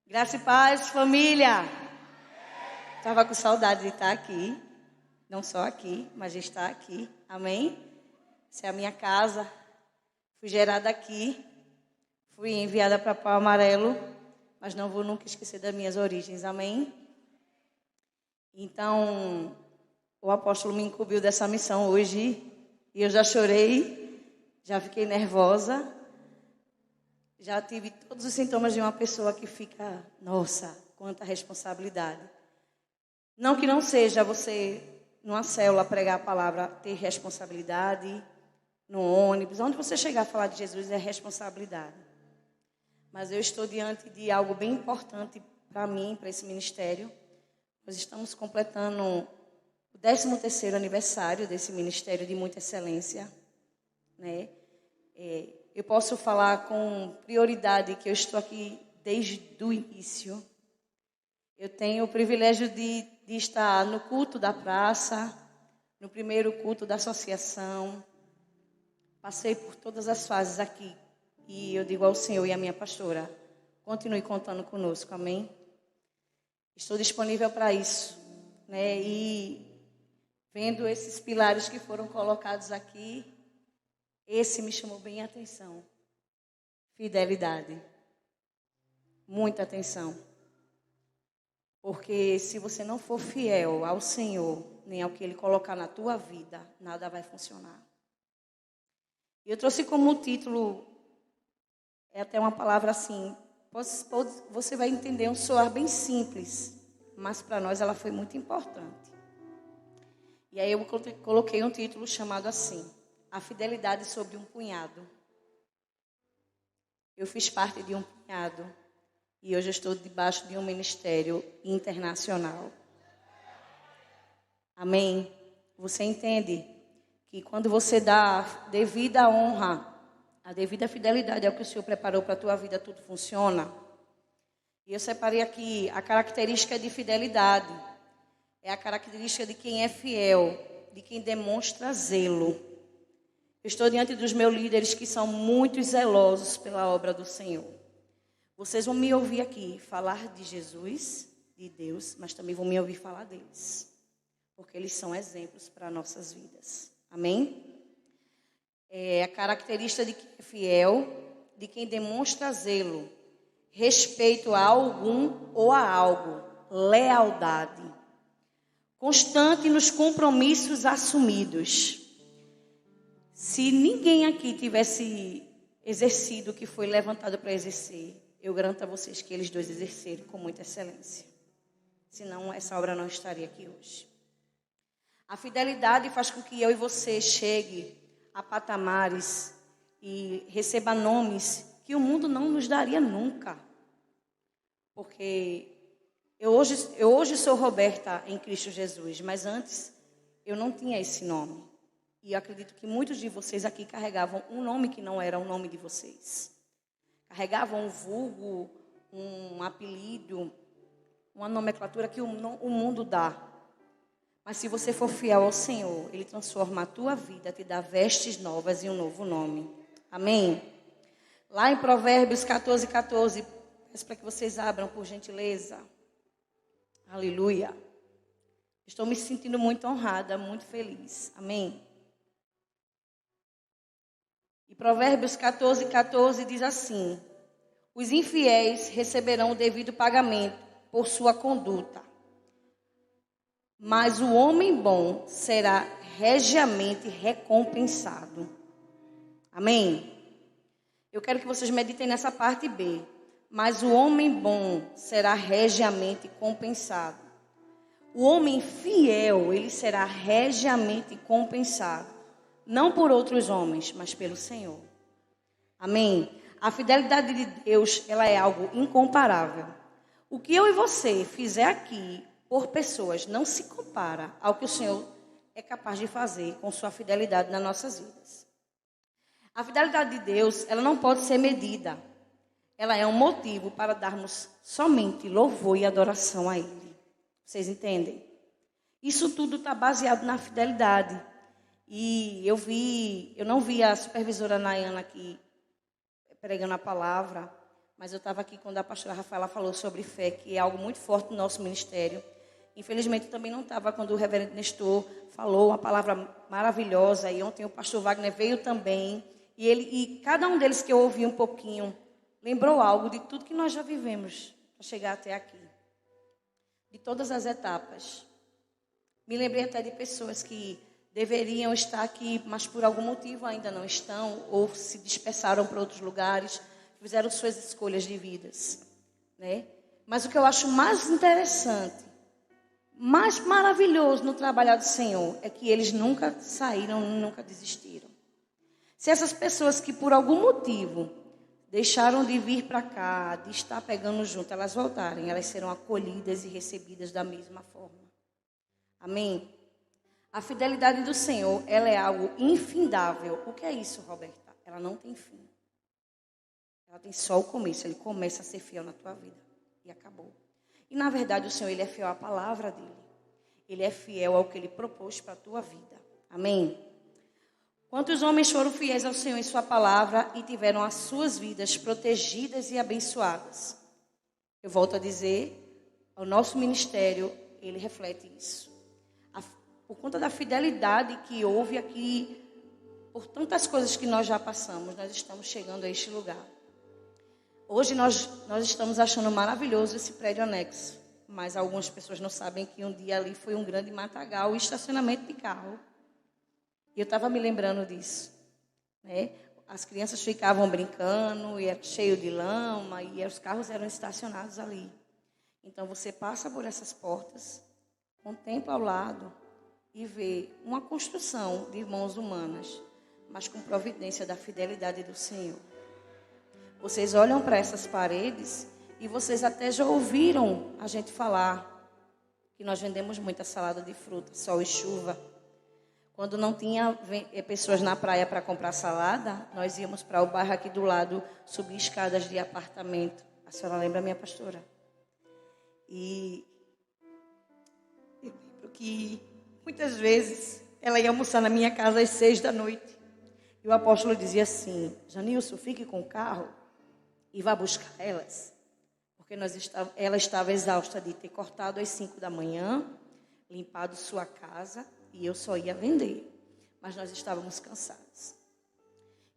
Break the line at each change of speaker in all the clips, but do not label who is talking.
Graça e paz, família. Estava com saudade de estar aqui. Não só aqui, mas de estar aqui. Amém? Essa é a minha casa. Fui gerada aqui. Fui enviada para Pau Amarelo. Mas não vou nunca esquecer das minhas origens. Amém? Então, o apóstolo me incumbiu dessa missão hoje. E eu já chorei. Já fiquei nervosa. Já tive todos os sintomas de uma pessoa que fica, nossa, quanta responsabilidade. Não que não seja você, numa célula, pregar a palavra, ter responsabilidade, no ônibus, onde você chegar a falar de Jesus é responsabilidade. Mas eu estou diante de algo bem importante para mim, para esse ministério. Nós estamos completando o 13º aniversário desse ministério de muita excelência, né? Eu posso falar com prioridade que eu estou aqui desde o início. Eu tenho o privilégio de estar no culto da praça, no primeiro culto da associação. Passei por todas as fases aqui. E eu digo ao Senhor e à minha pastora, continue contando conosco, amém? Estou disponível para isso, né? E vendo esses pilares que foram colocados aqui, esse me chamou bem a atenção. Fidelidade. Muita atenção. Porque se você não for fiel ao Senhor, nem ao que Ele colocar na tua vida, nada vai funcionar. E eu trouxe como título, é até uma palavra assim, você vai entender um soar bem simples, mas para nós ela foi muito importante. E aí eu coloquei um título chamado assim, A Fidelidade sobre um Punhado. Eu fiz parte de um punhado e hoje eu estou debaixo de um ministério internacional. Amém? Você entende que quando você dá devida honra, a devida fidelidade ao que o Senhor preparou para a tua vida, tudo funciona? E eu separei aqui a característica de fidelidade. É a característica de quem é fiel, de quem demonstra zelo. Eu estou diante dos meus líderes que são muito zelosos pela obra do Senhor. Vocês vão me ouvir aqui falar de Jesus, de Deus, mas também vão me ouvir falar deles. Porque eles são exemplos para nossas vidas. Amém? É a característica de quem é fiel, de quem demonstra zelo, respeito a algum ou a algo, lealdade. Constante nos compromissos assumidos. Se ninguém aqui tivesse exercido o que foi levantado para exercer, eu garanto a vocês que eles dois exerceram com muita excelência. Senão, essa obra não estaria aqui hoje. A fidelidade faz com que eu e você chegue a patamares e receba nomes que o mundo não nos daria nunca. Porque eu hoje sou Roberta em Cristo Jesus, mas antes eu não tinha esse nome. E eu acredito que muitos de vocês aqui carregavam um nome que não era o nome de vocês. Carregavam um vulgo, um apelido, uma nomenclatura que o mundo dá. Mas se você for fiel ao Senhor, Ele transforma a tua vida, te dá vestes novas e um novo nome. Amém? Lá em Provérbios 14:14, peço para que vocês abram, por gentileza. Aleluia. Estou me sentindo muito honrada, muito feliz. Amém? E Provérbios 14:14 diz assim: os infiéis receberão o devido pagamento por sua conduta, mas o homem bom será regiamente recompensado. Amém? Eu quero que vocês meditem nessa parte B. Mas o homem bom será regiamente compensado. O homem fiel, ele será regiamente compensado. Não por outros homens, mas pelo Senhor. Amém? A fidelidade de Deus, ela é algo incomparável. O que eu e você fizer aqui por pessoas não se compara ao que o Senhor é capaz de fazer com sua fidelidade nas nossas vidas. A fidelidade de Deus, ela não pode ser medida. Ela é um motivo para darmos somente louvor e adoração a Ele. Vocês entendem? Isso tudo está baseado na fidelidade. E eu não vi a supervisora Nayana aqui pregando a palavra, mas eu estava aqui quando a pastora Rafaela falou sobre fé, que é algo muito forte no nosso ministério. Infelizmente, eu também não estava quando o reverendo Nestor falou uma palavra maravilhosa. E ontem o pastor Wagner veio também. E cada um deles que eu ouvi um pouquinho, lembrou algo de tudo que nós já vivemos para chegar até aqui. De todas as etapas. Me lembrei até de pessoas que deveriam estar aqui, mas por algum motivo ainda não estão, ou se dispersaram para outros lugares, fizeram suas escolhas de vidas, né? Mas o que eu acho mais interessante, mais maravilhoso no trabalhar do Senhor, é que eles nunca saíram, nunca desistiram. Se essas pessoas que por algum motivo deixaram de vir para cá, de estar pegando junto, elas voltarem, elas serão acolhidas e recebidas da mesma forma. Amém? A fidelidade do Senhor, ela é algo infindável. O que é isso, Roberta? Ela não tem fim. Ela tem só o começo. Ele começa a ser fiel na tua vida. E acabou. E, na verdade, o Senhor, ele é fiel à palavra dele. Ele é fiel ao que ele propôs para a tua vida. Amém? Quantos homens foram fiéis ao Senhor em sua palavra e tiveram as suas vidas protegidas e abençoadas? Eu volto a dizer, o nosso ministério, ele reflete isso. Por conta da fidelidade que houve aqui, por tantas coisas que nós já passamos, nós estamos chegando a este lugar. Hoje nós estamos achando maravilhoso esse prédio anexo, mas algumas pessoas não sabem que um dia ali foi um grande matagal e estacionamento de carro. E eu estava me lembrando disso, né? As crianças ficavam brincando, e era cheio de lama, e os carros eram estacionados ali. Então você passa por essas portas, contempla ao lado, e ver uma construção de mãos humanas, mas com providência da fidelidade do Senhor. Vocês olham para essas paredes e vocês até já ouviram a gente falar que nós vendemos muita salada de fruta, sol e chuva. Quando não tinha pessoas na praia para comprar salada, nós íamos para o bairro aqui do lado, subir escadas de apartamento. A senhora lembra, minha pastora? E eu lembro que muitas vezes ela ia almoçar na minha casa às 6 da noite. E o apóstolo dizia assim: Janilson, fique com o carro e vá buscar elas. Porque ela estava exausta de ter cortado às 5 da manhã, limpado sua casa, e eu só ia vender. Mas nós estávamos cansados.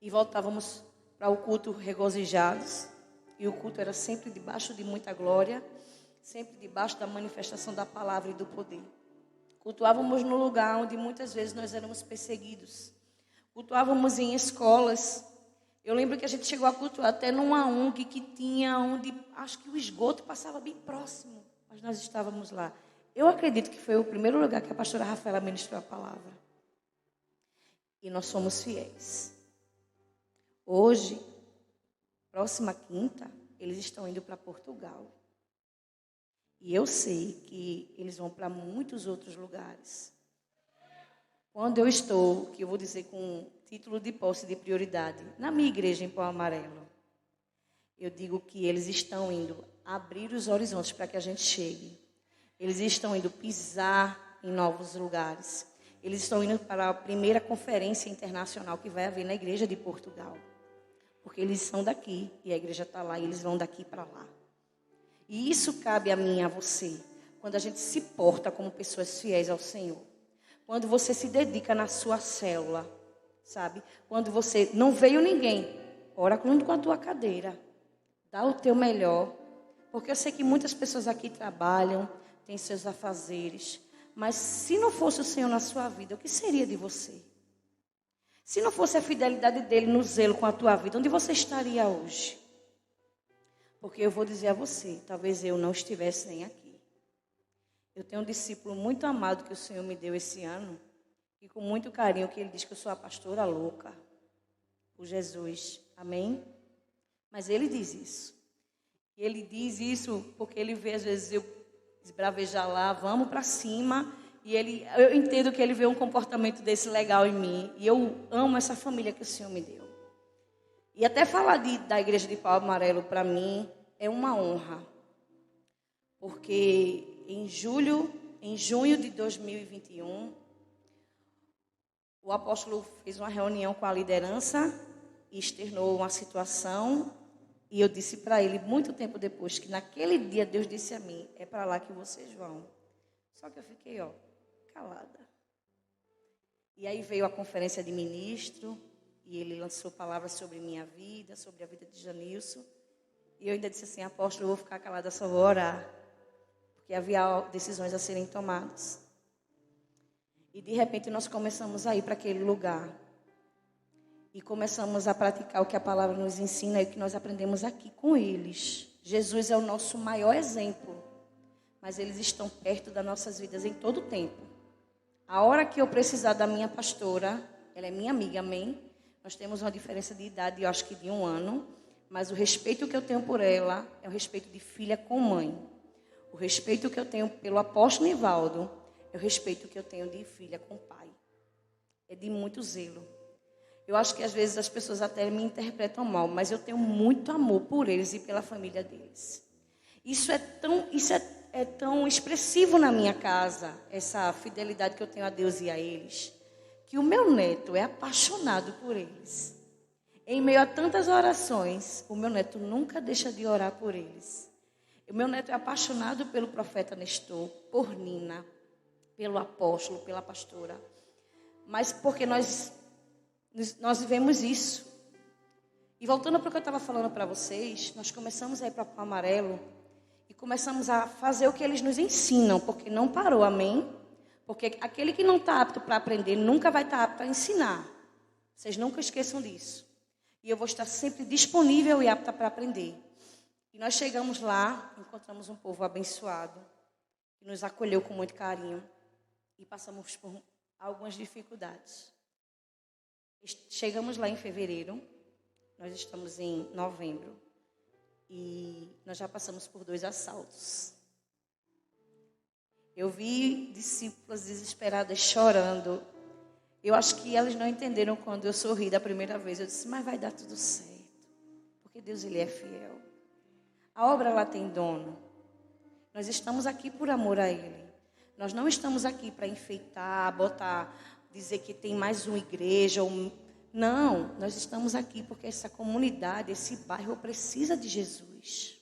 E voltávamos para o culto regozijados. E o culto era sempre debaixo de muita glória, sempre debaixo da manifestação da palavra e do poder. Cultuávamos no lugar onde muitas vezes nós éramos perseguidos. Cultuávamos em escolas. Eu lembro que a gente chegou a cultuar até numa ONG que tinha onde, acho que o esgoto passava bem próximo. Mas nós estávamos lá. Eu acredito que foi o primeiro lugar que a pastora Rafaela ministrou a palavra. E nós somos fiéis. Hoje, próxima quinta, eles estão indo para Portugal. E eu sei que eles vão para muitos outros lugares. Quando eu estou, que eu vou dizer com título de posse de prioridade, na minha igreja em Pau Amarelo, eu digo que eles estão indo abrir os horizontes para que a gente chegue. Eles estão indo pisar em novos lugares. Eles estão indo para a primeira conferência internacional que vai haver na igreja de Portugal. Porque eles são daqui e a igreja está lá e eles vão daqui para lá. E isso cabe a mim e a você, quando a gente se porta como pessoas fiéis ao Senhor. Quando você se dedica na sua célula, sabe? Quando você não veio ninguém, ora junto com a tua cadeira. Dá o teu melhor. Porque eu sei que muitas pessoas aqui trabalham, têm seus afazeres. Mas se não fosse o Senhor na sua vida, o que seria de você? Se não fosse a fidelidade dele no zelo com a tua vida, onde você estaria hoje? Porque eu vou dizer a você, talvez eu não estivesse nem aqui. Eu tenho um discípulo muito amado que o Senhor me deu esse ano, e com muito carinho, que ele diz que eu sou a pastora louca por Jesus. Amém? Mas ele diz isso. E ele diz isso porque ele vê, às vezes, eu esbravejar lá, vamos para cima, e eu entendo que ele vê um comportamento desse legal em mim, e eu amo essa família que o Senhor me deu. E até falar da igreja de Pau Amarelo, para mim, é uma honra. Porque em junho de 2021, o apóstolo fez uma reunião com a liderança e externou uma situação. E eu disse para ele, muito tempo depois, que naquele dia Deus disse a mim, é para lá que vocês vão. Só que eu fiquei, calada. E aí veio a conferência de ministro, e ele lançou palavras sobre minha vida, sobre a vida de Janilson. E eu ainda disse assim, apóstolo, eu vou ficar calada, só vou orar. Porque havia decisões a serem tomadas. E de repente nós começamos a ir para aquele lugar. E começamos a praticar o que a palavra nos ensina e o que nós aprendemos aqui com eles. Jesus é o nosso maior exemplo. Mas eles estão perto das nossas vidas em todo o tempo. A hora que eu precisar da minha pastora, ela é minha amiga, amém? Nós temos uma diferença de idade, eu acho que de 1 ano. Mas o respeito que eu tenho por ela é o respeito de filha com mãe. O respeito que eu tenho pelo apóstolo Nivaldo é o respeito que eu tenho de filha com pai. É de muito zelo. Eu acho que às vezes as pessoas até me interpretam mal, mas eu tenho muito amor por eles e pela família deles. Isso é tão expressivo na minha casa, essa fidelidade que eu tenho a Deus e a eles, que o meu neto é apaixonado por eles. Em meio a tantas orações, o meu neto nunca deixa de orar por eles. O meu neto é apaixonado pelo profeta Nestor, por Nina, pelo apóstolo, pela pastora. Mas porque nós vivemos isso. E voltando para o que eu estava falando para vocês, nós começamos a ir para o Amarelo e começamos a fazer o que eles nos ensinam, porque não parou, amém? Porque aquele que não está apto para aprender nunca vai estar apto para ensinar. Vocês nunca esqueçam disso. E eu vou estar sempre disponível e apta para aprender. E nós chegamos lá, encontramos um povo abençoado, que nos acolheu com muito carinho e passamos por algumas dificuldades. Chegamos lá em fevereiro, nós estamos em novembro e nós já passamos por 2 assaltos. Eu vi discípulas desesperadas chorando. Eu acho que elas não entenderam quando eu sorri da primeira vez. Eu disse, mas vai dar tudo certo, porque Deus ele é fiel. A obra ela tem dono. Nós estamos aqui por amor a Ele. Nós não estamos aqui para enfeitar, dizer que tem mais uma igreja. Não, nós estamos aqui porque essa comunidade, esse bairro precisa de Jesus.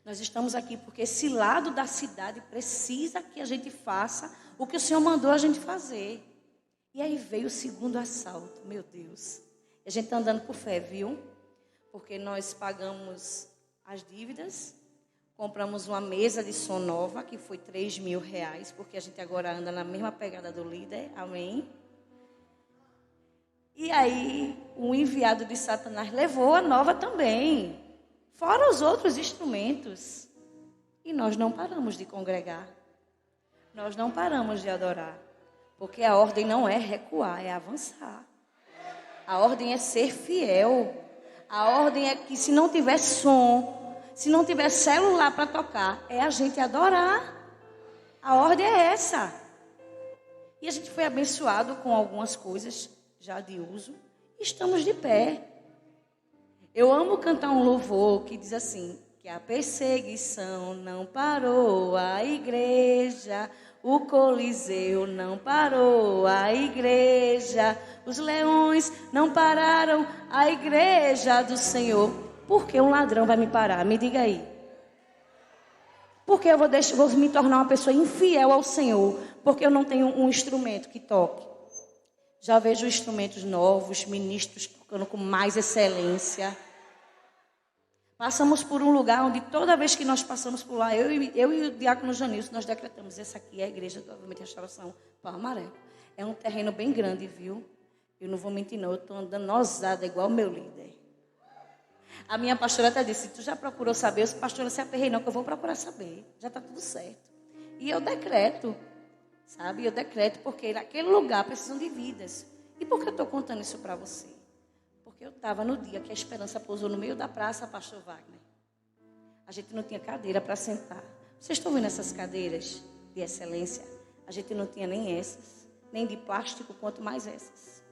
Nós estamos aqui porque esse lado da cidade precisa que a gente faça o que o Senhor mandou a gente fazer. E aí veio o segundo assalto, meu Deus. A gente está andando por fé, viu? Porque nós pagamos as dívidas, compramos uma mesa de som nova, que foi R$3.000, porque a gente agora anda na mesma pegada do líder, amém? E aí, o enviado de Satanás levou a nova também, fora os outros instrumentos. E nós não paramos de congregar, nós não paramos de adorar, porque a ordem não é recuar, é avançar. A ordem é ser fiel. A ordem é que se não tiver som, se não tiver celular para tocar, é a gente adorar. A ordem é essa. E a gente foi abençoado com algumas coisas já de uso. E estamos de pé. Eu amo cantar um louvor que diz assim, que a perseguição não parou a igreja, o Coliseu não parou a igreja, os leões não pararam a igreja do Senhor. Por que um ladrão vai me parar? Me diga aí. Porque eu vou me tornar uma pessoa infiel ao Senhor, porque eu não tenho um instrumento que toque. Já vejo instrumentos novos, ministros tocando com mais excelência. Passamos por um lugar onde toda vez que nós passamos por lá, eu e o diácono Janilson, nós decretamos, essa aqui é a igreja do Avivamento e Restauração Pau Amarelo. É um terreno bem grande, viu? Eu não vou mentir não, eu estou andando ousada igual o meu líder. A minha pastora até disse, tu já procurou saber? Eu disse, pastora, se aperrei não, que eu vou procurar saber. Já está tudo certo. E eu decreto, sabe? Eu decreto porque naquele lugar precisam de vidas. E por que eu estou contando isso para você? Porque eu estava no dia que a esperança pousou no meio da praça, pastor Wagner. A gente não tinha cadeira para sentar. Vocês estão vendo essas cadeiras de excelência? A gente não tinha nem essas, nem de plástico, quanto mais essas.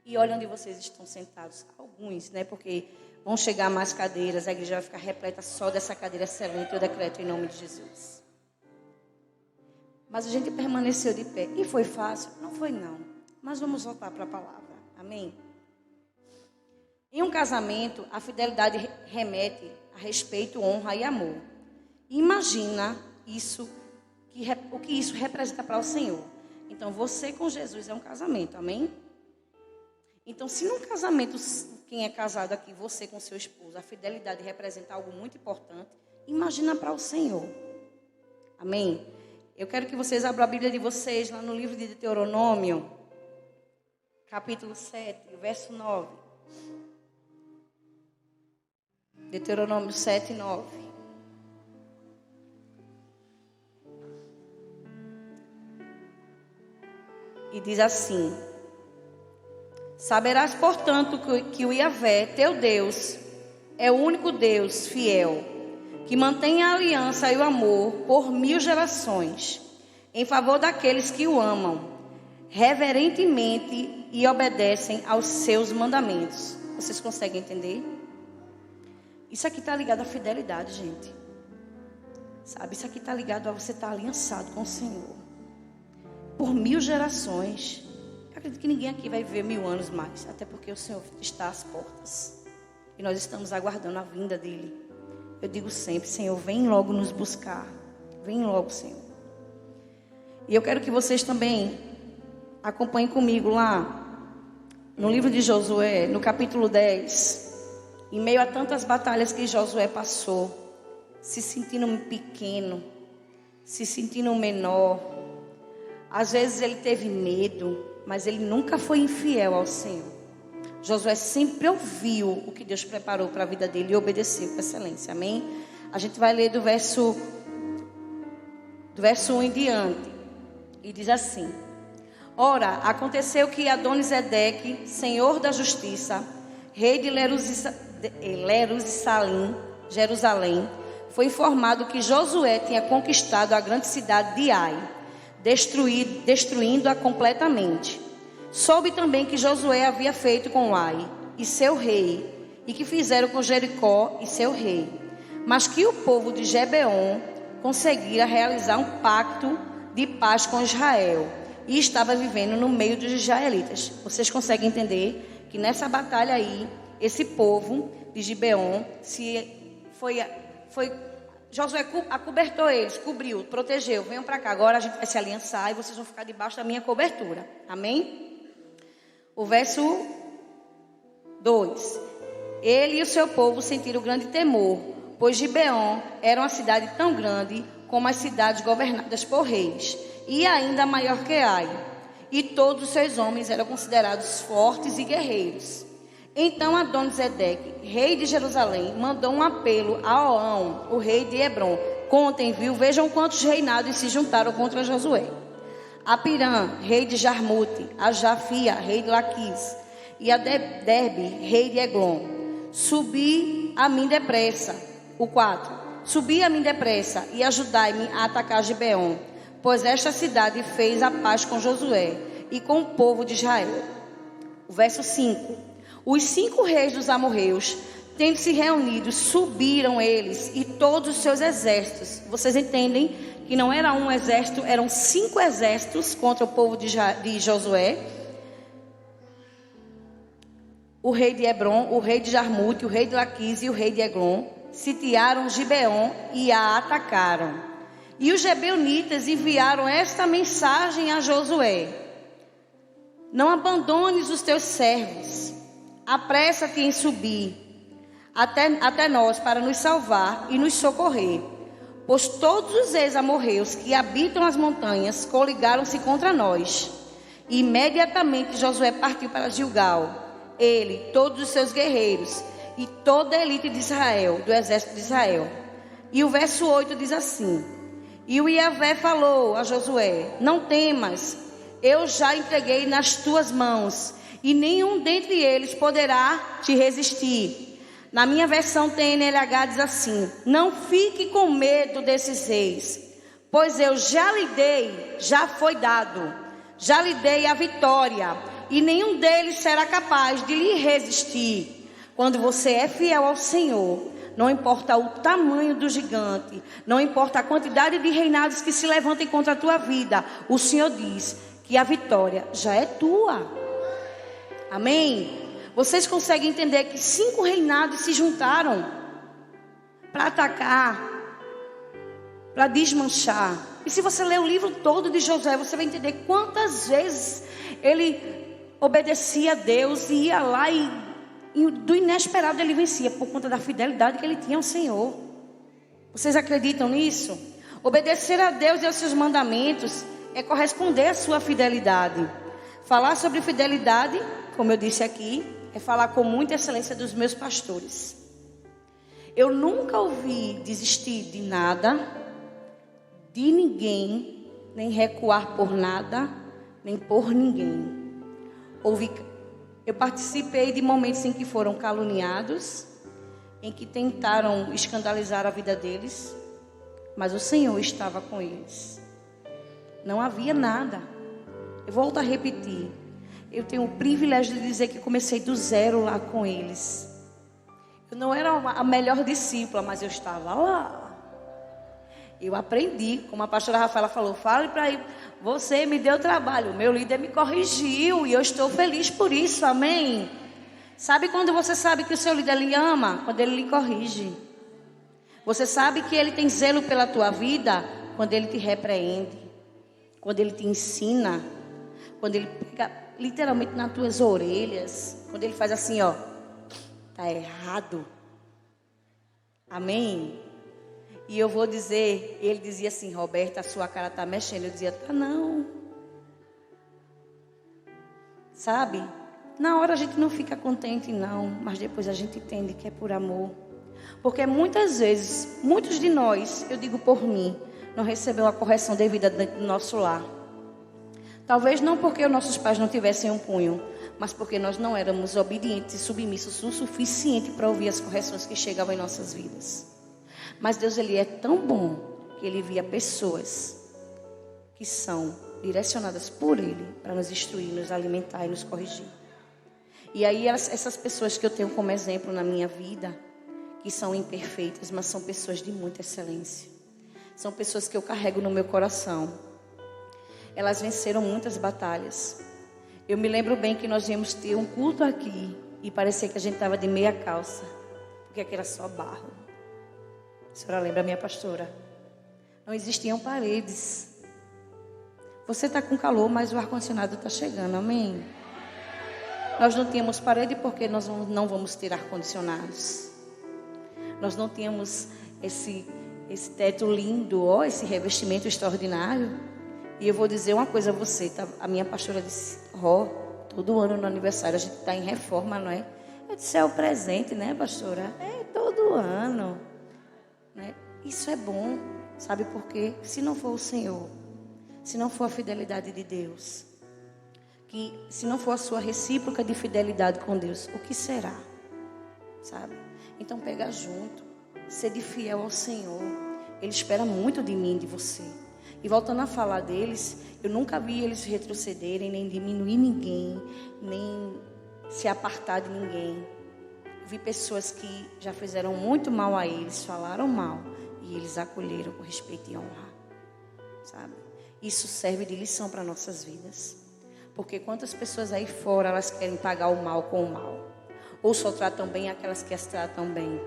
E olha onde vocês estão sentados. Alguns, né? Porque vão chegar mais cadeiras, a igreja vai ficar repleta só dessa cadeira excelente. Eu decreto em nome de Jesus. Mas a gente permaneceu de pé. E foi fácil? Não foi não. Mas vamos voltar para a palavra. Amém? Em um casamento, a fidelidade remete a respeito, honra e amor. Imagina isso, o que isso representa para o Senhor. Então, você com Jesus é um casamento, amém? Então, se num casamento, quem é casado aqui, você com seu esposo, a fidelidade representa algo muito importante, imagina para o Senhor. Amém? Eu quero que vocês abram a Bíblia de vocês lá no livro de Deuteronômio, capítulo 7, verso 9. Deuteronômio 7, 9. E diz assim: saberás, portanto, que o Yahvé, teu Deus, é o único Deus fiel, que mantém a aliança e o amor por 1000 gerações, em favor daqueles que o amam, reverentemente e obedecem aos seus mandamentos. Vocês conseguem entender? Isso aqui está ligado à fidelidade, gente. Sabe, isso aqui está ligado a você estar aliançado com o Senhor. Por 1000 gerações. Eu acredito que ninguém aqui vai viver 1000 anos mais. Até porque o Senhor está às portas. E nós estamos aguardando a vinda dEle. Eu digo sempre: Senhor, vem logo nos buscar. Vem logo, Senhor. E eu quero que vocês também acompanhem comigo lá no livro de Josué, no capítulo 10. Em meio a tantas batalhas que Josué passou, se sentindo pequeno, se sentindo menor. Às vezes ele teve medo, mas ele nunca foi infiel ao Senhor. Josué sempre ouviu o que Deus preparou para a vida dele e obedeceu com excelência. Amém? A gente vai ler do verso 1 em diante. E diz assim: ora, aconteceu que Adonisedeque, senhor da justiça, rei de Jerusalém, foi informado que Josué tinha conquistado a grande cidade de Ai, destruindo-a completamente. Soube também que Josué havia feito com Ai e seu rei, e que fizeram com Jericó e seu rei, mas que o povo de Gibeon conseguira realizar um pacto de paz com Israel, e estava vivendo no meio dos israelitas. Vocês conseguem entender que nessa batalha aí, esse povo de Gibeon Josué acobertou eles, cobriu, protegeu. Venham para cá, agora a gente vai se aliançar e vocês vão ficar debaixo da minha cobertura. Amém? O verso 2. Ele e o seu povo sentiram grande temor, pois Gibeon era uma cidade tão grande como as cidades governadas por reis, e ainda maior que Ai. E todos os seus homens eram considerados fortes e guerreiros. Então Adonisedeque, rei de Jerusalém, mandou um apelo a Oão, o rei de Hebrom. Contem, viu? Vejam quantos reinados se juntaram contra Josué. A Pirã, rei de Jarmute, a Jafia, rei de Laquis, e a Derbe, rei de Eglon. Subi a mim depressa. O 4. Subi a mim depressa e ajudai-me a atacar Gibeon, pois esta cidade fez a paz com Josué e com o povo de Israel. O verso 5. Os 5 reis dos amorreus, tendo se reunido, subiram eles e todos os seus exércitos. Vocês entendem que não era um exército, eram 5 exércitos contra o povo de Josué. O rei de Hebrom, o rei de Jarmute, o rei de Laquis e o rei de Eglon sitiaram Gibeon e a atacaram. E os gibeonitas enviaram esta mensagem a Josué: não abandones os teus servos, apressa-te em subir até nós para nos salvar e nos socorrer, pois todos os ex-amorreus que habitam as montanhas coligaram-se contra nós. E imediatamente Josué partiu para Gilgal, ele, todos os seus guerreiros e toda a elite de Israel, do exército de Israel. E o verso 8 diz assim: e o Yahvé falou a Josué: não temas, eu já entreguei nas tuas mãos, e nenhum dentre eles poderá te resistir. Na minha versão TNLH diz assim: não fique com medo desses reis, pois eu já lhe dei, já foi dado, já lhe dei a vitória, e nenhum deles será capaz de lhe resistir. Quando você é fiel ao Senhor, não importa o tamanho do gigante, não importa a quantidade de reinados que se levantem contra a tua vida, o Senhor diz que a vitória já é tua. Amém? Vocês conseguem entender que 5 reinados se juntaram para atacar, para desmanchar. E se você ler o livro todo de Josué, você vai entender quantas vezes ele obedecia a Deus e ia lá e do inesperado ele vencia por conta da fidelidade que ele tinha ao Senhor. Vocês acreditam nisso? Obedecer a Deus e aos seus mandamentos é corresponder à sua fidelidade. Falar sobre fidelidade, como eu disse aqui, é falar com muita excelência dos meus pastores. Eu nunca ouvi desistir de nada, de ninguém, nem recuar por nada, nem por ninguém. Eu participei de momentos em que foram caluniados, em que tentaram escandalizar a vida deles, mas o Senhor estava com eles. Não havia nada. Eu volto a repetir. Eu tenho o privilégio de dizer que comecei do zero lá com eles. Eu não era a melhor discípula, mas eu estava lá. Eu aprendi, como a pastora Rafaela falou, fale para ele, você me deu trabalho, o meu líder me corrigiu e eu estou feliz por isso, amém? Sabe quando você sabe que o seu líder lhe ama? Quando ele lhe corrige. Você sabe que ele tem zelo pela tua vida? Quando ele te repreende, quando ele te ensina, quando ele pega literalmente nas tuas orelhas, quando ele faz assim, ó, tá errado, amém? E eu vou dizer, ele dizia assim, Roberta, a sua cara tá mexendo. Eu dizia, tá não. Sabe? Na hora a gente não fica contente não, mas depois a gente entende que é por amor. Porque muitas vezes, muitos de nós, eu digo por mim, não recebeu a correção devida dentro do nosso lar. Talvez não porque os nossos pais não tivessem um punho, mas porque nós não éramos obedientes e submissos o suficiente para ouvir as correções que chegavam em nossas vidas. Mas Deus, Ele é tão bom que Ele envia pessoas que são direcionadas por Ele para nos instruir, nos alimentar e nos corrigir. E aí essas pessoas que eu tenho como exemplo na minha vida, que são imperfeitas, mas são pessoas de muita excelência. São pessoas que eu carrego no meu coração. Elas venceram muitas batalhas. Eu me lembro bem que nós íamos ter um culto aqui e parecia que a gente estava de meia calça, porque aqui era só barro. A senhora lembra, minha pastora? Não existiam paredes. Você está com calor, mas o ar-condicionado está chegando, amém? Nós não tínhamos parede porque nós não vamos ter ar-condicionados. Nós não tínhamos esse teto lindo, ó, esse revestimento extraordinário. E eu vou dizer uma coisa a você, tá? A minha pastora disse, todo ano no aniversário a gente está em reforma, não é? Eu disse, é o presente, né, pastora? É todo ano. Né? Isso é bom, sabe por quê? Se não for o Senhor, se não for a fidelidade de Deus, se não for a sua recíproca de fidelidade com Deus, o que será? Sabe? Então pega junto, sede fiel ao Senhor. Ele espera muito de mim e de você. E voltando a falar deles, eu nunca vi eles retrocederem, nem diminuir ninguém, nem se apartar de ninguém. Vi pessoas que já fizeram muito mal a eles, falaram mal, e eles acolheram com respeito e honra, sabe? Isso serve de lição para nossas vidas. Porque quantas pessoas aí fora, elas querem pagar o mal com o mal. Ou só tratam bem aquelas que as tratam bem.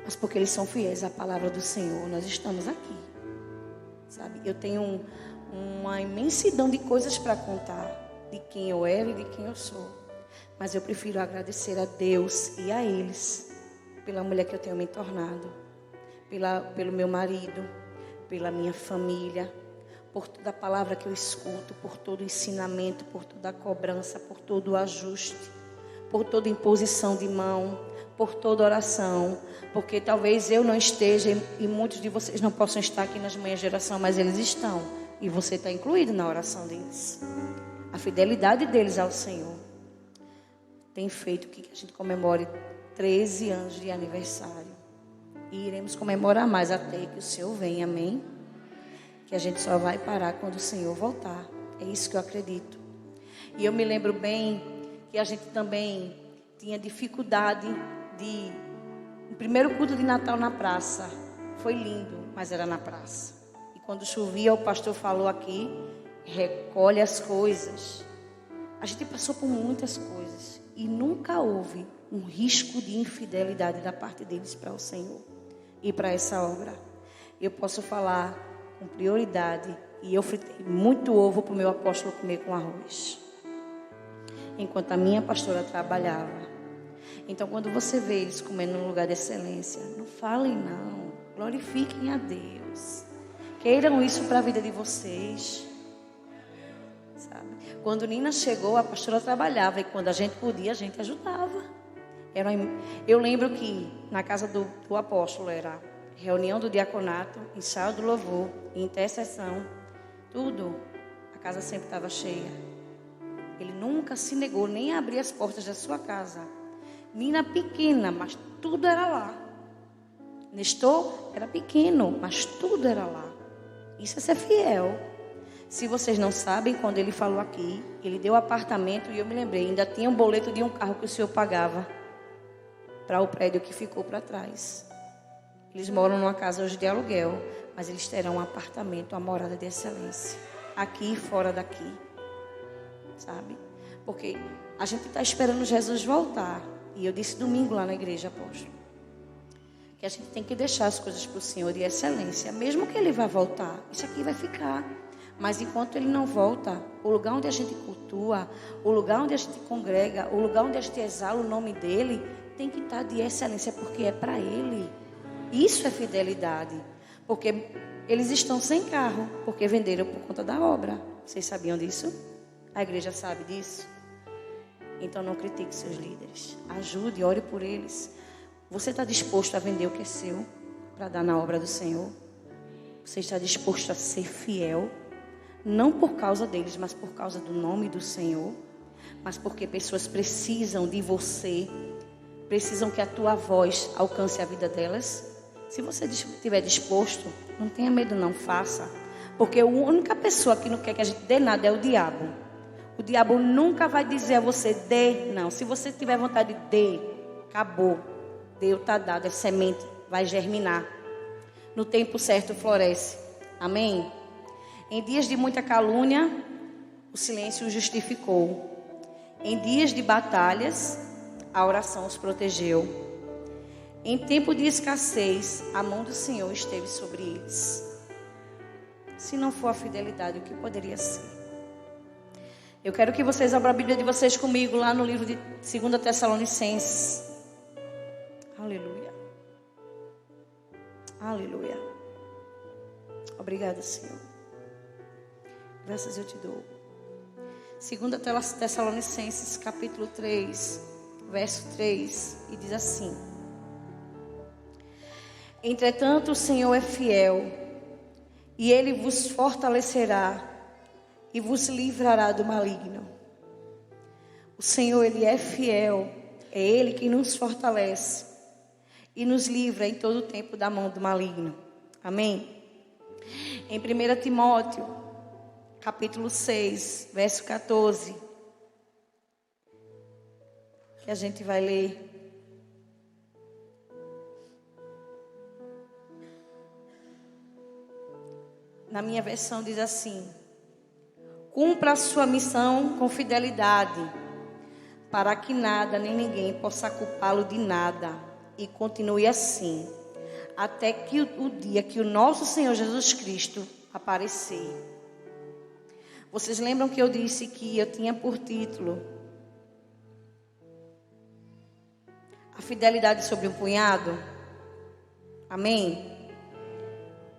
Mas porque eles são fiéis à palavra do Senhor, nós estamos aqui, sabe? Eu tenho uma imensidão de coisas para contar, de quem eu era e de quem eu sou. Mas eu prefiro agradecer a Deus e a eles pela mulher que eu tenho me tornado, pelo meu marido, pela minha família, por toda a palavra que eu escuto, por todo o ensinamento, por toda a cobrança, por todo o ajuste, por toda imposição de mão, por toda oração, porque talvez eu não esteja e muitos de vocês não possam estar aqui nas manhãs de oração, mas eles estão e você está incluído na oração deles. A fidelidade deles ao Senhor tem feito que a gente comemore 13 anos de aniversário. E iremos comemorar mais até que o Senhor venha, amém? Que a gente só vai parar quando o Senhor voltar. É isso que eu acredito. E eu me lembro bem que a gente também tinha dificuldade de O primeiro culto de Natal na praça foi lindo, mas era na praça. E quando chovia, o pastor falou aqui, recolhe as coisas. A gente passou por muitas coisas e nunca houve um risco de infidelidade da parte deles para o Senhor e para essa obra. Eu posso falar com prioridade e eu fritei muito ovo para o meu apóstolo comer com arroz, enquanto a minha pastora trabalhava. Então, quando você vê eles comendo num lugar de excelência, não falem não, glorifiquem a Deus, queiram isso para a vida de vocês, sabe? Quando Nina chegou, a pastora trabalhava e quando a gente podia, a gente ajudava. Eu lembro que na casa do apóstolo era reunião do diaconato, ensaio do louvor, intercessão, tudo. A casa sempre estava cheia. Ele nunca se negou nem a abrir as portas da sua casa. Nina pequena, mas tudo era lá. Nestor era pequeno, mas tudo era lá. Isso é ser fiel. Se vocês não sabem, quando ele falou aqui, ele deu apartamento e eu me lembrei, ainda tinha um boleto de um carro que o senhor pagava para o prédio que ficou para trás. Eles moram numa casa hoje de aluguel, mas eles terão um apartamento, uma morada de excelência, aqui e fora daqui, sabe? Porque a gente está esperando Jesus voltar. E eu disse domingo lá na igreja, apóstolo, que a gente tem que deixar as coisas para o Senhor de excelência, mesmo que Ele vá voltar, isso aqui vai ficar. Mas enquanto Ele não volta, o lugar onde a gente cultua, o lugar onde a gente congrega, o lugar onde a gente exala o nome dEle, tem que estar de excelência, porque é para Ele. Isso é fidelidade, porque eles estão sem carro, porque venderam por conta da obra. Vocês sabiam disso? A igreja sabe disso? Então não critique seus líderes, ajude, ore por eles. Você está disposto a vender o que é seu para dar na obra do Senhor? Você está disposto a ser fiel? Não por causa deles, mas por causa do nome do Senhor. Mas porque pessoas precisam de você, precisam que a tua voz alcance a vida delas. Se você estiver disposto, não tenha medo não, faça. Porque a única pessoa que não quer que a gente dê nada é o diabo. O diabo nunca vai dizer a você, dê, não. Se você tiver vontade de dê, acabou. Deu, está dado, é semente, vai germinar. No tempo certo floresce. Amém? Em dias de muita calúnia, o silêncio os justificou. Em dias de batalhas, a oração os protegeu. Em tempo de escassez, a mão do Senhor esteve sobre eles. Se não for a fidelidade, o que poderia ser? Eu quero que vocês abram a Bíblia de vocês comigo lá no livro de 2 Tessalonicenses. Aleluia. Aleluia. Obrigada, Senhor. Graças eu te dou. 2 Tessalonicenses, capítulo 3, verso 3, e diz assim: Entretanto, o Senhor é fiel, e Ele vos fortalecerá e vos livrará do maligno. O Senhor, Ele é fiel, é Ele que nos fortalece e nos livra em todo o tempo da mão do maligno. Amém? Em 1 Timóteo, capítulo 6, verso 14, que a gente vai ler. Na minha versão diz assim: Cumpra a sua missão com fidelidade, para que nada nem ninguém possa culpá-lo de nada, e continue assim, até que o dia que o nosso Senhor Jesus Cristo aparecer. Vocês lembram que eu disse que eu tinha por título a fidelidade sobre um punhado? Amém?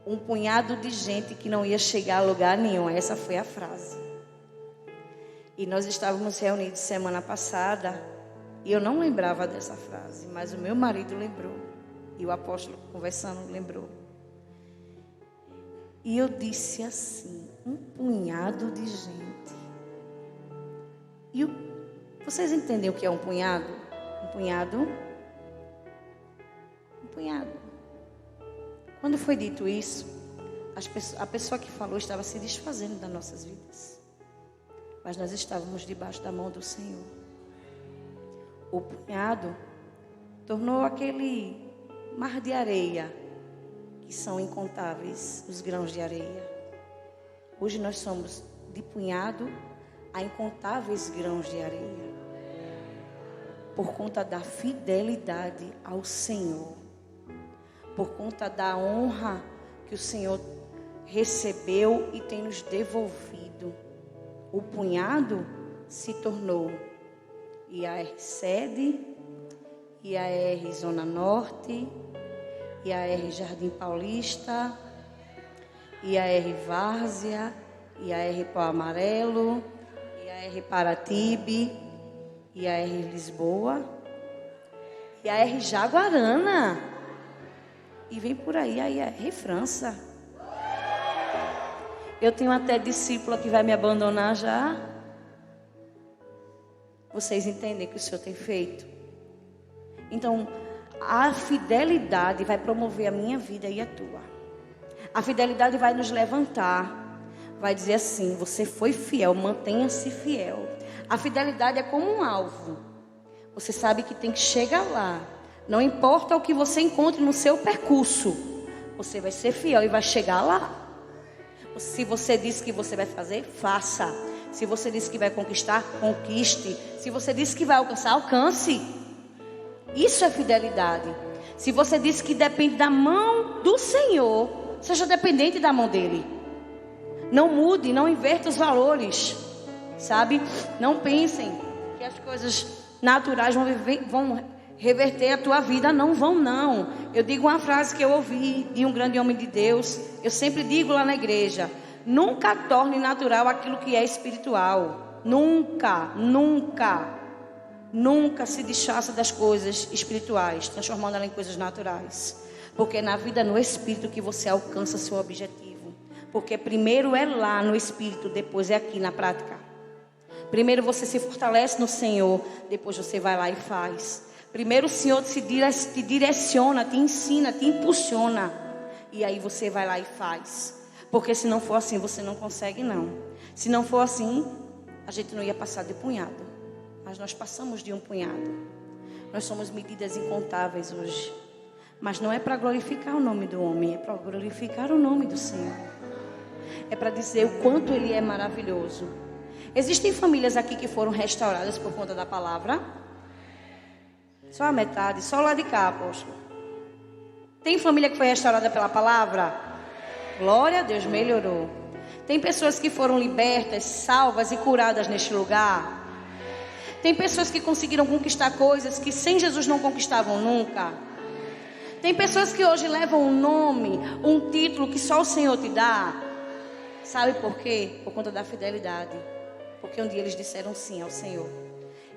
Um punhado de gente que não ia chegar a lugar nenhum. Essa foi a frase. E nós estávamos reunidos semana passada e eu não lembrava dessa frase, mas o meu marido lembrou. E o apóstolo conversando lembrou. E eu disse assim: um punhado de gente. E vocês entendem o que é um punhado? Um punhado? Um punhado. Quando foi dito isso, a pessoa que falou estava se desfazendo das nossas vidas. Mas nós estávamos debaixo da mão do Senhor. O punhado tornou aquele mar de areia, que são incontáveis os grãos de areia. Hoje nós somos de punhado a incontáveis grãos de areia, por conta da fidelidade ao Senhor, por conta da honra que o Senhor recebeu e tem nos devolvido. O punhado se tornou IAR Sede, IAR Zona Norte, IAR Jardim Paulista, IAR Várzea, IAR Pau Amarelo, IAR Paratibe, IAR Lisboa, IAR Jaguarana, e vem por aí a IAR França. Eu tenho até discípula que vai me abandonar já. Vocês entendem o que o Senhor tem feito? Então, a fidelidade vai promover a minha vida e a tua. A fidelidade vai nos levantar. Vai dizer assim: você foi fiel, mantenha-se fiel. A fidelidade é como um alvo. Você sabe que tem que chegar lá. Não importa o que você encontre no seu percurso, você vai ser fiel e vai chegar lá. Se você disse que você vai fazer, faça. Se você disse que vai conquistar, conquiste. Se você disse que vai alcançar, alcance. Isso é fidelidade. Se você disse que depende da mão do Senhor, seja dependente da mão dele. Não mude, não inverta os valores, sabe? Não pensem que as coisas naturais vão reverter a tua vida. Não vão, não. Eu digo uma frase que eu ouvi de um grande homem de Deus. Eu sempre digo lá na igreja: nunca torne natural aquilo que é espiritual. Nunca, nunca. Nunca se desfaça das coisas espirituais, transformando elas em coisas naturais. Porque é na vida no espírito que você alcança seu objetivo. Porque primeiro é lá no espírito, depois é aqui na prática. Primeiro você se fortalece no Senhor, depois você vai lá e faz. Primeiro o Senhor te direciona, te ensina, te impulsiona. E aí você vai lá e faz. Porque se não for assim, você não consegue, não. Se não for assim, a gente não ia passar de punhado. Mas nós passamos de um punhado. Nós somos medidas incontáveis hoje. Mas não é para glorificar o nome do homem, é para glorificar o nome do Senhor. É para dizer o quanto Ele é maravilhoso. Existem famílias aqui que foram restauradas por conta da palavra? Só a metade, só lá de cá, apóstolo. Tem família que foi restaurada pela palavra? Glória a Deus, melhorou. Tem pessoas que foram libertas, salvas e curadas neste lugar? Tem pessoas que conseguiram conquistar coisas que sem Jesus não conquistavam nunca? Tem pessoas que hoje levam um nome, um título que só o Senhor te dá? Sabe por quê? Por conta da fidelidade. Porque um dia eles disseram sim ao Senhor.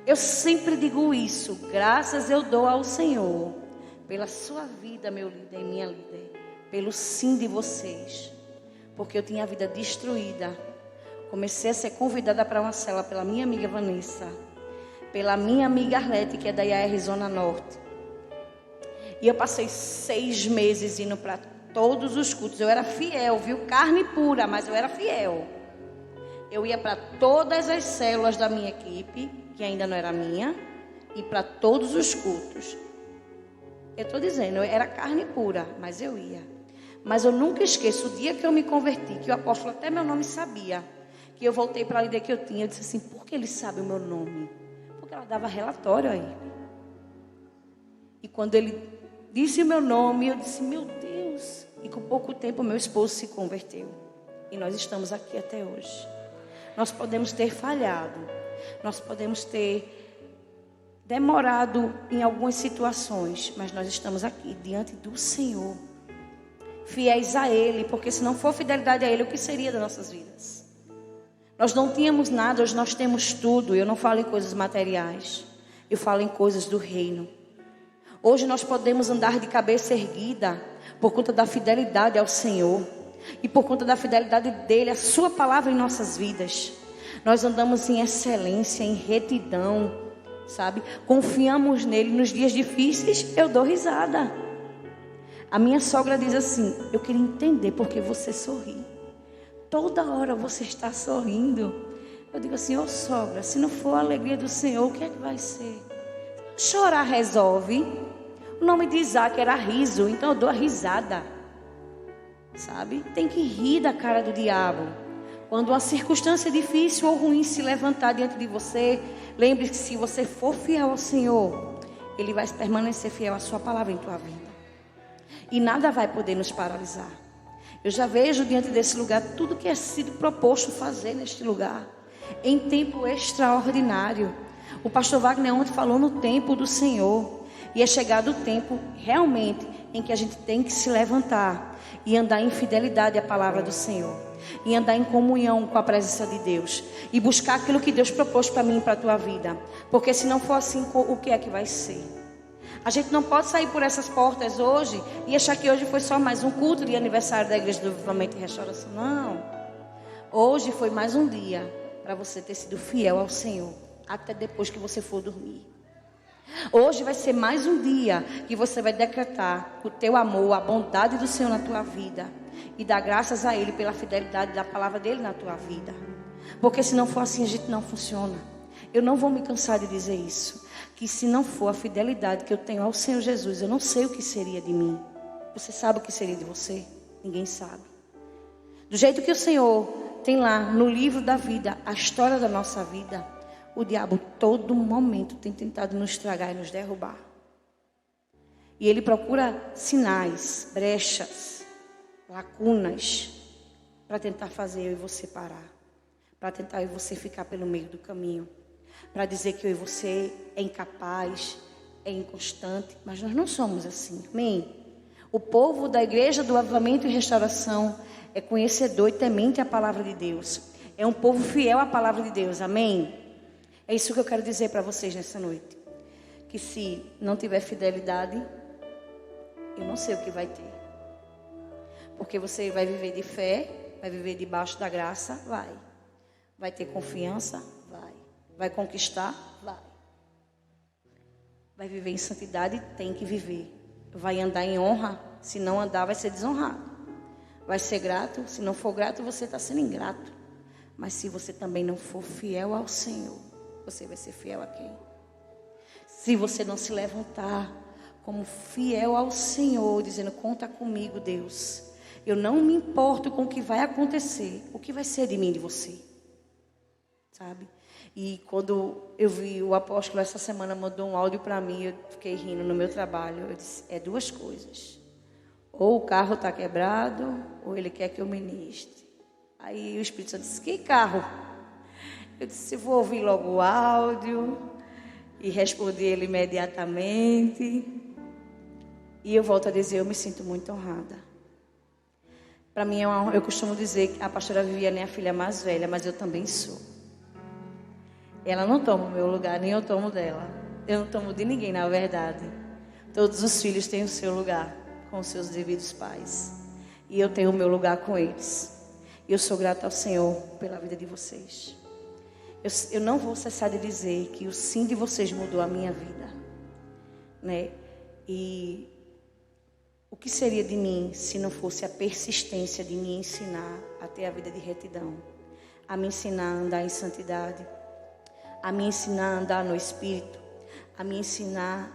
Eu sempre digo isso: graças eu dou ao Senhor pela sua vida, meu líder e minha líder, pelo sim de vocês. Porque eu tinha a vida destruída. Comecei a ser convidada para uma cela pela minha amiga Vanessa, pela minha amiga Arlete, que é da IAR Zona Norte. E eu passei 6 meses indo para todos os cultos. Eu era fiel, viu? Carne pura, mas eu era fiel. Eu ia para todas as células da minha equipe, que ainda não era minha, e para todos os cultos. Eu estou dizendo, eu era carne pura, mas eu ia. Mas eu nunca esqueço o dia que eu me converti, que o apóstolo até meu nome sabia, que eu voltei para a líder que eu tinha. Eu disse assim: por que ele sabe o meu nome? Porque ela dava relatório a ele. E quando ele disse o meu nome, eu disse: meu Deus. E com pouco tempo meu esposo se converteu. E nós estamos aqui até hoje. Nós podemos ter falhado, nós podemos ter demorado em algumas situações, mas nós estamos aqui diante do Senhor, fiéis a Ele, porque se não for fidelidade a Ele, o que seria das nossas vidas? Nós não tínhamos nada, hoje nós temos tudo. Eu não falo em coisas materiais, eu falo em coisas do reino. Hoje nós podemos andar de cabeça erguida por conta da fidelidade ao Senhor. E por conta da fidelidade dele, a sua palavra em nossas vidas. Nós andamos em excelência, em retidão, sabe? Confiamos nele. Nos dias difíceis, eu dou risada. A minha sogra diz assim: eu queria entender porque você sorri. Toda hora você está sorrindo. Eu digo assim: ô sogra, se não for a alegria do Senhor, o que é que vai ser? Chorar resolve. O nome de Isaac era riso, então eu dou a risada. Sabe? Tem que rir da cara do diabo. Quando uma circunstância difícil ou ruim se levantar diante de você, lembre que se você for fiel ao Senhor, Ele vai permanecer fiel à sua palavra em tua vida. E nada vai poder nos paralisar. Eu já vejo diante desse lugar tudo que é sido proposto fazer neste lugar, em tempo extraordinário. O pastor Wagner ontem falou no tempo do Senhor. E é chegado o tempo realmente em que a gente tem que se levantar e andar em fidelidade à palavra do Senhor. E andar em comunhão com a presença de Deus. E buscar aquilo que Deus propôs para mim e para a tua vida. Porque se não for assim, o que é que vai ser? A gente não pode sair por essas portas hoje e achar que hoje foi só mais um culto de aniversário da Igreja do Avivamento e Restauração. Não. Hoje foi mais um dia para você ter sido fiel ao Senhor. Até depois que você for dormir. Hoje vai ser mais um dia que você vai decretar o teu amor, a bondade do Senhor na tua vida. E dar graças a Ele pela fidelidade da palavra dEle na tua vida. Porque se não for assim, a gente não funciona. Eu não vou me cansar de dizer isso. Que se não for a fidelidade que eu tenho ao Senhor Jesus, eu não sei o que seria de mim. Você sabe o que seria de você? Ninguém sabe. Do jeito que o Senhor tem lá no livro da vida, a história da nossa vida, o diabo todo momento tem tentado nos estragar e nos derrubar. E ele procura sinais, brechas, lacunas, para tentar fazer eu e você parar. Para tentar eu e você ficar pelo meio do caminho. Para dizer que eu e você é incapaz, é inconstante. Mas nós não somos assim, amém? O povo da Igreja do Avivamento e Restauração é conhecedor e temente à palavra de Deus. É um povo fiel à palavra de Deus, amém? É isso que eu quero dizer para vocês nessa noite. Que se não tiver fidelidade, eu não sei o que vai ter. Porque você vai viver de fé, vai viver debaixo da graça, vai. Vai ter confiança, vai. Vai conquistar, vai. Vai viver em santidade, tem que viver. Vai andar em honra, se não andar vai ser desonrado. Vai ser grato, se não for grato você está sendo ingrato. Mas se você também não for fiel ao Senhor, você vai ser fiel a quem? Se você não se levantar como fiel ao Senhor, dizendo, conta comigo, Deus. Eu não me importo com o que vai acontecer. O que vai ser de mim e de você? Sabe? E quando eu vi o apóstolo essa semana mandou um áudio para mim, eu fiquei rindo no meu trabalho. Eu disse, é duas coisas. Ou o carro está quebrado, ou ele quer que eu ministre. Aí o Espírito Santo disse, que carro? Eu disse, vou ouvir logo o áudio. E respondi ele imediatamente. E eu volto a dizer, eu me sinto muito honrada. Para mim, eu costumo dizer que a pastora Viviane é a filha mais velha, mas eu também sou. Ela não toma o meu lugar, nem eu tomo dela. Eu não tomo de ninguém, na verdade. Todos os filhos têm o seu lugar com os seus devidos pais. E eu tenho o meu lugar com eles. E eu sou grata ao Senhor pela vida de vocês. Eu não vou cessar de dizer que o sim de vocês mudou a minha vida. Né? E o que seria de mim se não fosse a persistência de me ensinar a ter a vida de retidão? A me ensinar a andar em santidade. A me ensinar a andar no Espírito. A me ensinar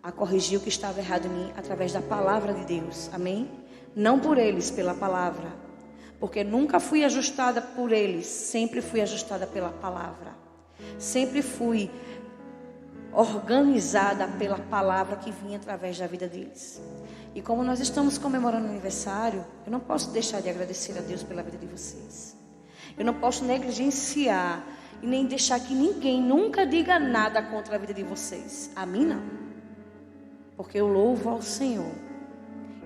a corrigir o que estava errado em mim através da palavra de Deus. Amém? Não por eles, pela palavra. Porque nunca fui ajustada por eles. Sempre fui ajustada pela palavra. Sempre fui organizada pela palavra que vinha através da vida deles. E como nós estamos comemorando o aniversário, eu não posso deixar de agradecer a Deus pela vida de vocês. Eu não posso negligenciar e nem deixar que ninguém nunca diga nada contra a vida de vocês. A mim não. Porque eu louvo ao Senhor.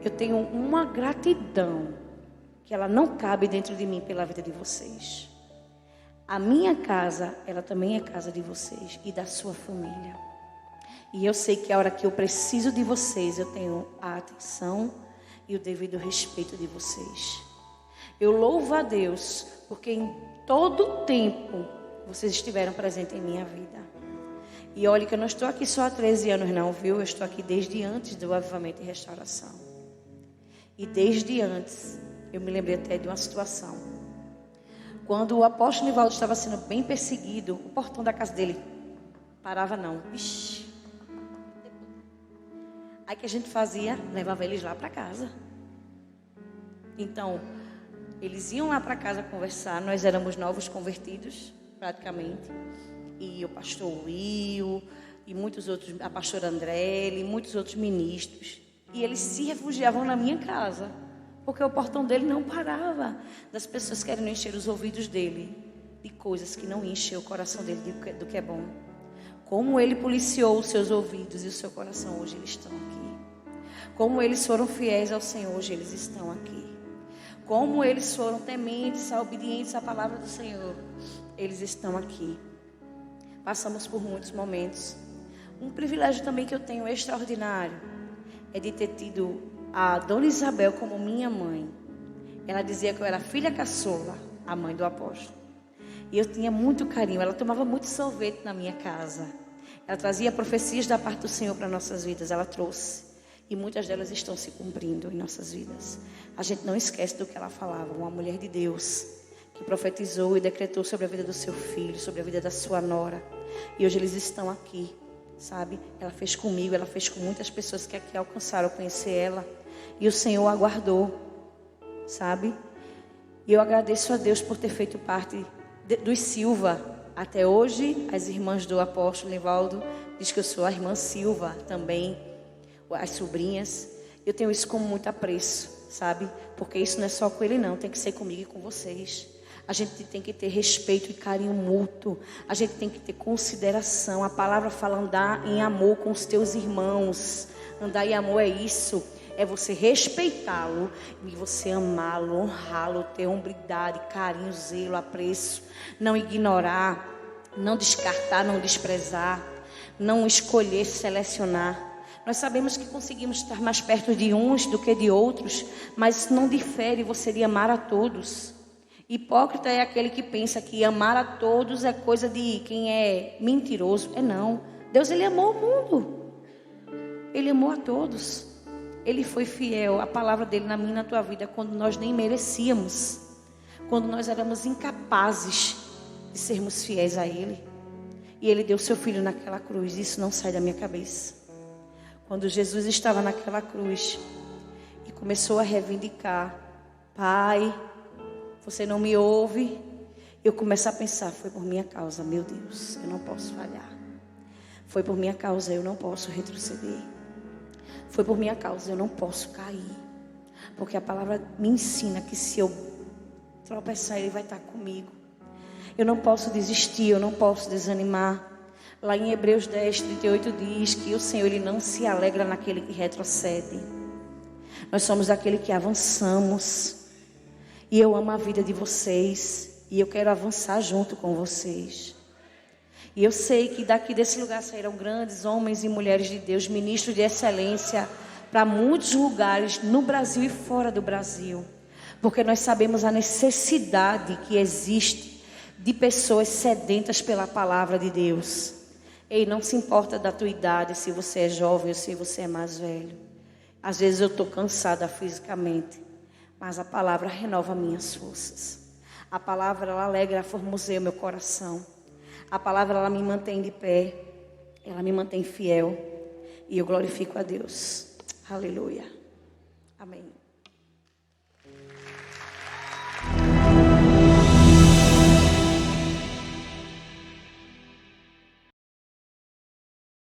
Eu tenho uma gratidão que ela não cabe dentro de mim pela vida de vocês. A minha casa, ela também é casa de vocês e da sua família. E eu sei que a hora que eu preciso de vocês, eu tenho a atenção e o devido respeito de vocês. Eu louvo a Deus, porque em todo tempo vocês estiveram presentes em minha vida. E olha que eu não estou aqui só há 13 anos não, viu? Eu estou aqui desde antes do Avivamento e Restauração. E desde antes, eu me lembrei até de uma situação. Quando o apóstolo Nivaldo estava sendo bem perseguido, o portão da casa dele parava não. Ixi. Aí o que a gente fazia? Levava eles lá para casa. Então, eles iam lá para casa conversar. Nós éramos novos convertidos, praticamente. E o pastor Will, e muitos outros, a pastora Andrelli, e muitos outros ministros. E eles se refugiavam na minha casa, porque o portão dele não parava das pessoas querendo encher os ouvidos dele de coisas que não enchem o coração dele do que é bom. Como ele policiou os seus ouvidos e o seu coração, hoje eles estão aqui. Como eles foram fiéis ao Senhor, hoje eles estão aqui. Como eles foram tementes, obedientes à palavra do Senhor, eles estão aqui. Passamos por muitos momentos. Um privilégio também que eu tenho extraordinário é de ter tido a Dona Isabel como minha mãe. Ela dizia que eu era filha caçula, a mãe do apóstolo. E eu tinha muito carinho. Ela tomava muito sorvete na minha casa. Ela trazia profecias da parte do Senhor para nossas vidas. Ela trouxe. E muitas delas estão se cumprindo em nossas vidas. A gente não esquece do que ela falava. Uma mulher de Deus que profetizou e decretou sobre a vida do seu filho, sobre a vida da sua nora. E hoje eles estão aqui, sabe? Ela fez comigo, ela fez com muitas pessoas que aqui alcançaram a conhecer ela. E o Senhor aguardou, sabe? E eu agradeço a Deus por ter feito parte dos Silva. Até hoje, as irmãs do apóstolo Nivaldo diz que eu sou a irmã Silva também, as sobrinhas. Eu tenho isso com muito apreço, sabe? Porque isso não é só com ele não, tem que ser comigo e com vocês. A gente tem que ter respeito e carinho mútuo. A gente tem que ter consideração. A palavra fala andar em amor com os teus irmãos. Andar em amor é isso. É você respeitá-lo e você amá-lo, honrá-lo, ter hombridade, carinho, zelo, apreço. Não ignorar, não descartar, não desprezar, não escolher, selecionar. Nós sabemos que conseguimos estar mais perto de uns do que de outros, mas isso não difere você de amar a todos. Hipócrita é aquele que pensa que amar a todos é coisa de quem é mentiroso. É não. Deus, ele amou o mundo. Ele amou a todos. Ele foi fiel à palavra dele na minha e na tua vida quando nós nem merecíamos. Quando nós éramos incapazes de sermos fiéis a ele. E ele deu seu filho naquela cruz. Isso não sai da minha cabeça. Quando Jesus estava naquela cruz e começou a reivindicar: Pai, você não me ouve? Eu começo a pensar: foi por minha causa, meu Deus, eu não posso falhar. Foi por minha causa, eu não posso retroceder. Foi por minha causa, eu não posso cair. Porque a palavra me ensina que se eu tropeçar, ele vai estar comigo. Eu não posso desistir, eu não posso desanimar. Lá em Hebreus 10, 38 diz que o Senhor, ele não se alegra naquele que retrocede. Nós somos aquele que avançamos. E eu amo a vida de vocês. E eu quero avançar junto com vocês. E eu sei que daqui desse lugar sairão grandes homens e mulheres de Deus, ministros de excelência, para muitos lugares no Brasil e fora do Brasil. Porque nós sabemos a necessidade que existe de pessoas sedentas pela palavra de Deus. E não se importa da tua idade, se você é jovem ou se você é mais velho. Às vezes eu estou cansada fisicamente, mas a palavra renova minhas forças. A palavra, ela alegra, formoseia o meu coração. A palavra, ela me mantém de pé. Ela me mantém fiel. E eu glorifico a Deus. Aleluia. Amém.